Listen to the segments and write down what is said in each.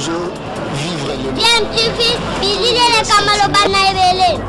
toujours vivre le DMTV, Billy le Kamalobana Ebele.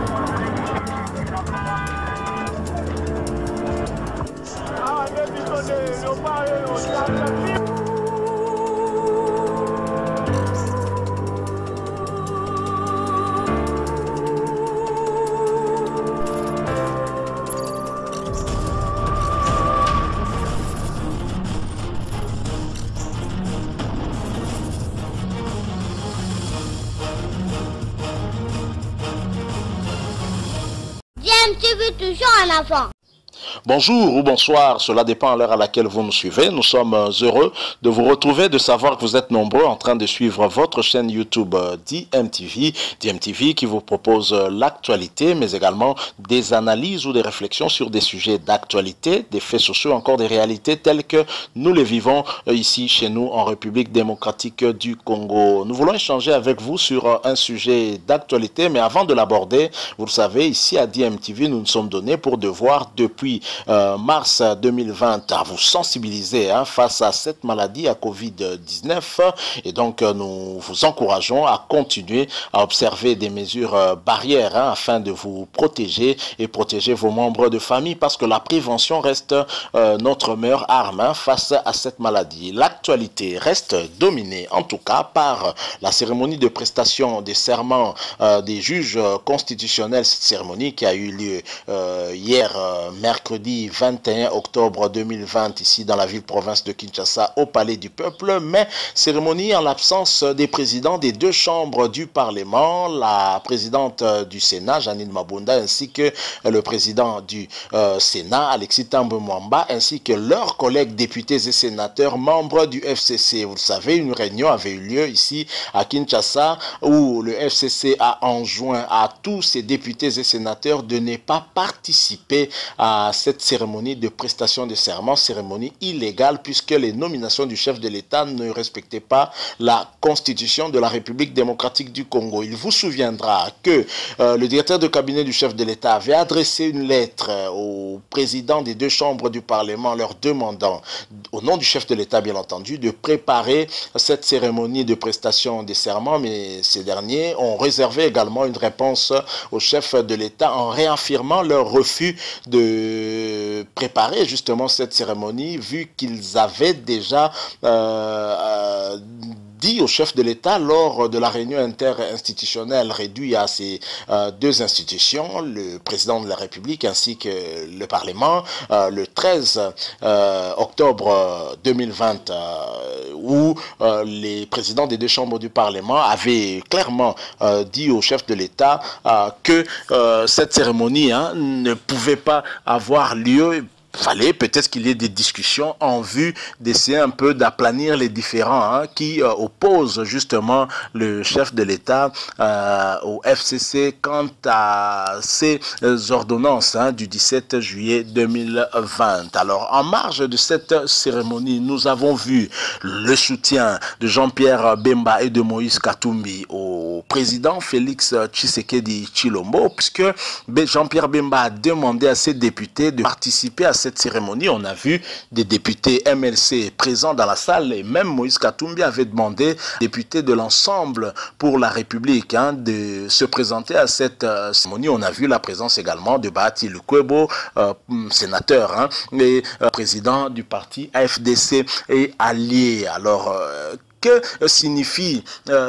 DMTV toujours en avant. Bonjour ou bonsoir, cela dépend à l'heure à laquelle vous nous suivez. Nous sommes heureux de vous retrouver, de savoir que vous êtes nombreux en train de suivre votre chaîne YouTube DMTV. DMTV qui vous propose l'actualité, mais également des analyses ou des réflexions sur des sujets d'actualité, des faits sociaux, encore des réalités telles que nous les vivons ici chez nous en République démocratique du Congo. Nous voulons échanger avec vous sur un sujet d'actualité, mais avant de l'aborder, vous le savez, ici à DMTV, nous nous sommes donnés pour devoir depuis mars 2020 à vous sensibiliser face à cette maladie, à Covid-19, et donc nous vous encourageons à continuer à observer des mesures barrières afin de vous protéger et protéger vos membres de famille, parce que la prévention reste notre meilleure arme face à cette maladie. L'actualité reste dominée en tout cas par la cérémonie de prestation des serments des juges constitutionnels, cette cérémonie qui a eu lieu hier mercredi 21 octobre 2020 ici dans la ville-province de Kinshasa au Palais du Peuple, mais cérémonie en l'absence des présidents des deux chambres du Parlement, la présidente du Sénat, Janine Mabunda, ainsi que le président du Sénat, Alexis Thambwe Mwamba, ainsi que leurs collègues députés et sénateurs membres du FCC. Vous le savez, une réunion avait eu lieu ici à Kinshasa où le FCC a enjoint à tous ses députés et sénateurs de ne pas participer à cette cérémonie de prestation de serment, cérémonie illégale puisque les nominations du chef de l'État ne respectaient pas la constitution de la République démocratique du Congo. Il vous souviendra que le directeur de cabinet du chef de l'État avait adressé une lettre au président des deux chambres du Parlement leur demandant, au nom du chef de l'État bien entendu, de préparer cette cérémonie de prestation des serments, mais ces derniers ont réservé également une réponse au chef de l'État en réaffirmant leur refus de préparer justement cette cérémonie, vu qu'ils avaient déjà dit au chef de l'État lors de la réunion interinstitutionnelle réduite à ces deux institutions, le président de la République ainsi que le Parlement, le 13 octobre 2020, où les présidents des deux chambres du Parlement avaient clairement dit au chef de l'État que cette cérémonie ne pouvait pas avoir lieu. Fallait peut-être qu'il y ait des discussions en vue d'essayer un peu d'aplanir les différends qui opposent justement le chef de l'État au FCC quant à ces ordonnances du 17 juillet 2020. Alors, en marge de cette cérémonie, nous avons vu le soutien de Jean-Pierre Bemba et de Moïse Katumbi au président Félix Tshisekedi Tshilombo, puisque Jean-Pierre Bemba a demandé à ses députés de participer à cette cérémonie. On a vu des députés MLC présents dans la salle et même Moïse Katumbi avait demandé aux députés de l'ensemble pour la République de se présenter à cette cérémonie. On a vu la présence également de Bahati Lukwebo, sénateur et président du parti AFDC et allié. Alors, que signifie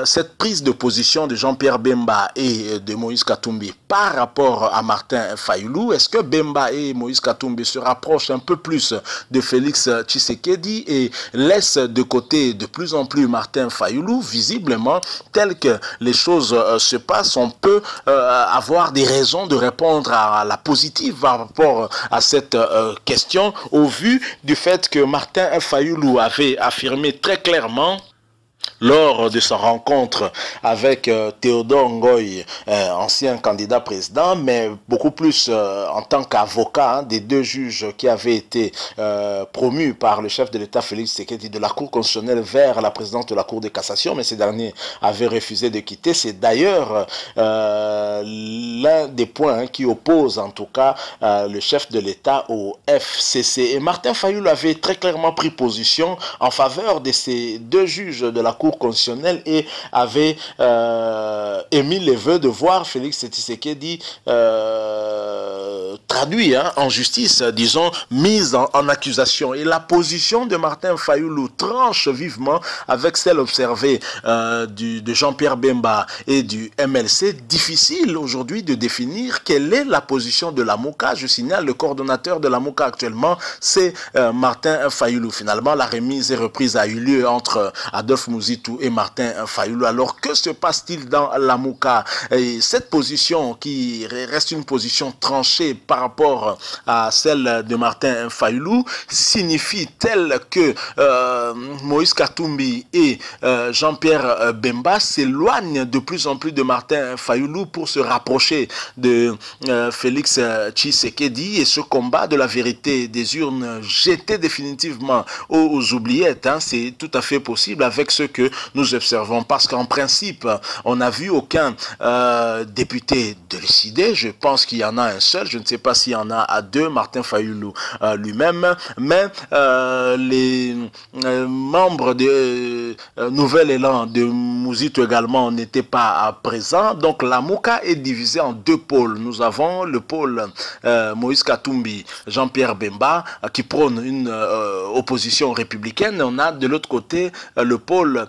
cette prise de position de Jean-Pierre Bemba et de Moïse Katumbi par rapport à Martin Fayulu? Est-ce que Bemba et Moïse Katumbi se rapprochent un peu plus de Félix Tshisekedi et laissent de côté de plus en plus Martin Fayulu? Visiblement, tel que les choses se passent, on peut avoir des raisons de répondre à la positive par rapport à cette question, au vu du fait que Martin Fayulu avait affirmé très clairement lors de sa rencontre avec Théodore Ngoy, ancien candidat président, mais beaucoup plus en tant qu'avocat des deux juges qui avaient été promus par le chef de l'État Félix Tshisekedi de la Cour constitutionnelle vers la présidence de la Cour de cassation, mais ces derniers avaient refusé de quitter. C'est d'ailleurs l'un des points qui oppose en tout cas le chef de l'État au FCC. Et Martin Fayulu avait très clairement pris position en faveur de ces deux juges de la Cour constitutionnelle et avait émis les vœux de voir Félix Tshisekedi traduit en justice, disons, mise en accusation. Et la position de Martin Fayulu tranche vivement avec celle observée de Jean-Pierre Bemba et du MLC. Difficile aujourd'hui de définir quelle est la position de la MOCA. Je signale, le coordonnateur de la MOCA actuellement, c'est Martin Fayulu. Finalement, la remise et reprise a eu lieu entre Adolphe Muzitu et Martin Fayulu. Alors, que se passe-t-il dans la MOCA? Et cette position qui reste une position tranchée par rapport à celle de Martin Fayulu signifie-t-elle que Moïse Katumbi et Jean-Pierre Bemba s'éloignent de plus en plus de Martin Fayulu pour se rapprocher de Félix Tshisekedi, et ce combat de la vérité des urnes jeté définitivement aux oubliettes? C'est tout à fait possible avec ce que nous observons, parce qu'en principe, on n'a vu aucun député décidé. Je pense qu'il y en a un seul, je ne sais pas s'il y en a à deux, Martin Fayulu lui-même, mais les membres de Nouvel Élan de Muzitu également n'étaient pas présents. Donc la MOCA est divisée en deux pôles. Nous avons le pôle Moïse Katumbi, Jean-Pierre Bemba, qui prône une opposition républicaine. On a de l'autre côté le pôle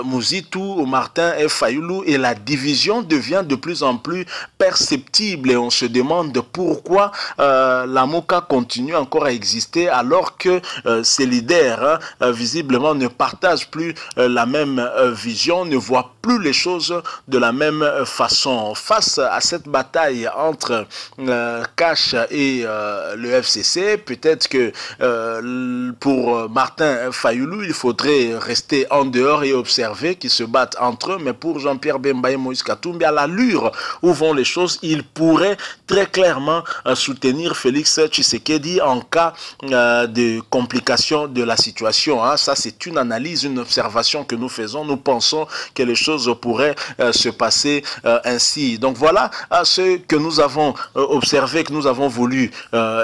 Muzitu, Martin Fayulu, et la division devient de plus en plus perceptible, et on se demande pourquoi la MOCA continue encore à exister alors que ses leaders visiblement ne partagent plus la même vision, ne voient plus les choses de la même façon. Face à cette bataille entre Cash et le FCC, peut-être que pour Martin Fayulu, il faudrait rester en dehors et observer qu'ils se battent entre eux, mais pour Jean-Pierre Bemba et Moïse Katumbi, à l'allure où vont les choses, il pourrait très clairement soutenir Félix Tshisekedi en cas de complication de la situation. Ça, c'est une analyse, une observation que nous faisons. Nous pensons que les choses pourraient se passer ainsi. Donc voilà ce que nous avons observé, que nous avons voulu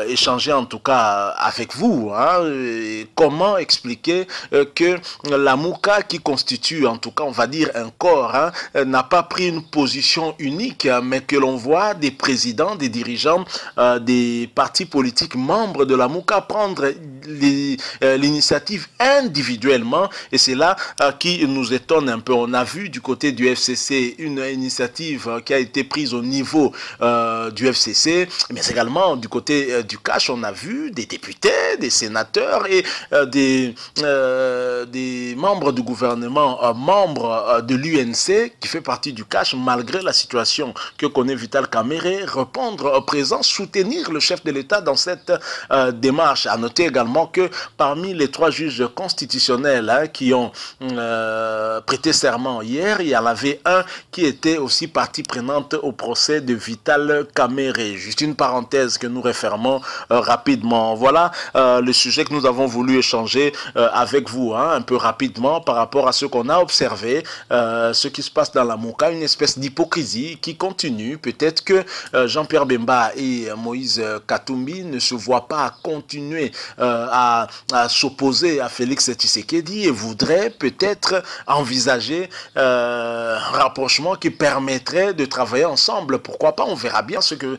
échanger en tout cas avec vous. Comment expliquer que la MOCA, qui constitue en tout cas, on va dire, un corps, n'a pas pris une position unique, mais que l'on voit des présidents, des dirigeants des partis politiques membres de la MOCA prendre l'initiative individuellement, et c'est là qui nous étonne un peu. On a vu du côté du FCC une initiative qui a été prise au niveau du FCC, mais également du côté du Cash, on a vu des députés, des sénateurs et des membres du gouvernement, membres de l'UNC qui fait partie du Cash, malgré la situation que connaît Vital Kamerhe, répondre présent, soutenir le chef de l'État dans cette démarche. À noter également que parmi les 3 juges constitutionnels qui ont prêté serment hier, il y en avait un qui était aussi partie prenante au procès de Vital Kamerhe. Juste une parenthèse que nous refermons rapidement. Voilà le sujet que nous avons voulu échanger avec vous un peu rapidement par rapport à ce qu'on a observé, ce qui se passe dans la MOCA, une espèce d'hypocrisie qui continue. Peut-être que Jean-Pierre Bemba et Moïse Katumbi ne se voient pas continuer à s'opposer à Félix Tshisekedi et voudraient peut-être envisager un rapprochement qui permettrait de travailler ensemble. Pourquoi pas? On verra bien ce que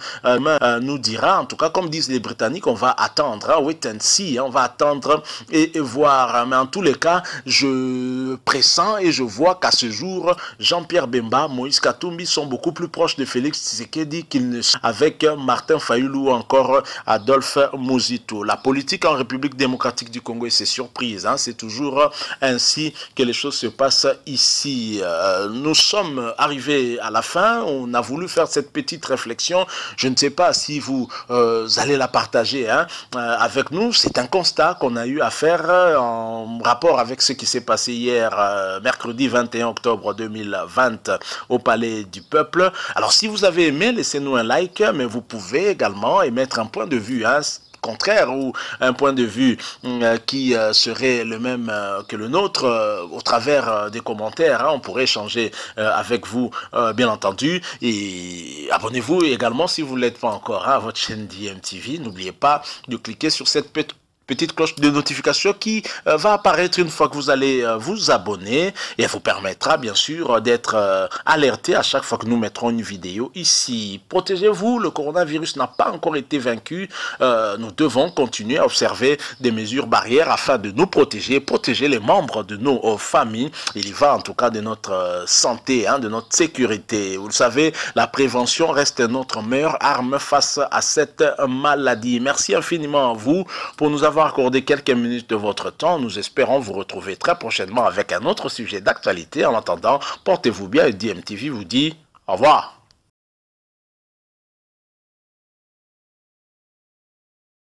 nous dira. En tout cas, comme disent les Britanniques, on va attendre, wait and see, on va attendre et voir. Mais en tous les cas, je pressens et je vois qu'à ce jour, Jean-Pierre Bemba, Moïse Katumbi sont beaucoup plus proches de Félix Tshisekedi qu'ils ne sont avec Martin Fayulu ou encore Adolphe Muzitu. La politique en République démocratique du Congo et ses surprises, c'est toujours ainsi que les choses se passent ici. Nous sommes arrivés à la fin, on a voulu faire cette petite réflexion. Je ne sais pas si vous allez la partager avec nous. C'est un constat qu'on a eu à faire en rapport avec ce qui s'est passé hier, mercredi 21 octobre 2020 au Palais du Peuple. Alors si vous avez aimé, laissez-nous un like, mais vous pouvez également émettre un point de vue contraire ou un point de vue qui serait le même que le nôtre au travers des commentaires. On pourrait échanger avec vous bien entendu, et abonnez-vous également si vous ne l'êtes pas encore à votre chaîne d'IMTV. N'oubliez pas de cliquer sur cette petite cloche de notification qui va apparaître une fois que vous allez vous abonner et elle vous permettra bien sûr d'être alerté à chaque fois que nous mettrons une vidéo ici. Protégez-vous, le coronavirus n'a pas encore été vaincu. Nous devons continuer à observer des mesures barrières afin de nous protéger, protéger les membres de nos familles. Il y va en tout cas de notre santé, de notre sécurité. Vous le savez, la prévention reste notre meilleure arme face à cette maladie. Merci infiniment à vous pour nous avoir accordé quelques minutes de votre temps. Nous espérons vous retrouver très prochainement avec un autre sujet d'actualité. En attendant, portez-vous bien et DMTV vous dit au revoir.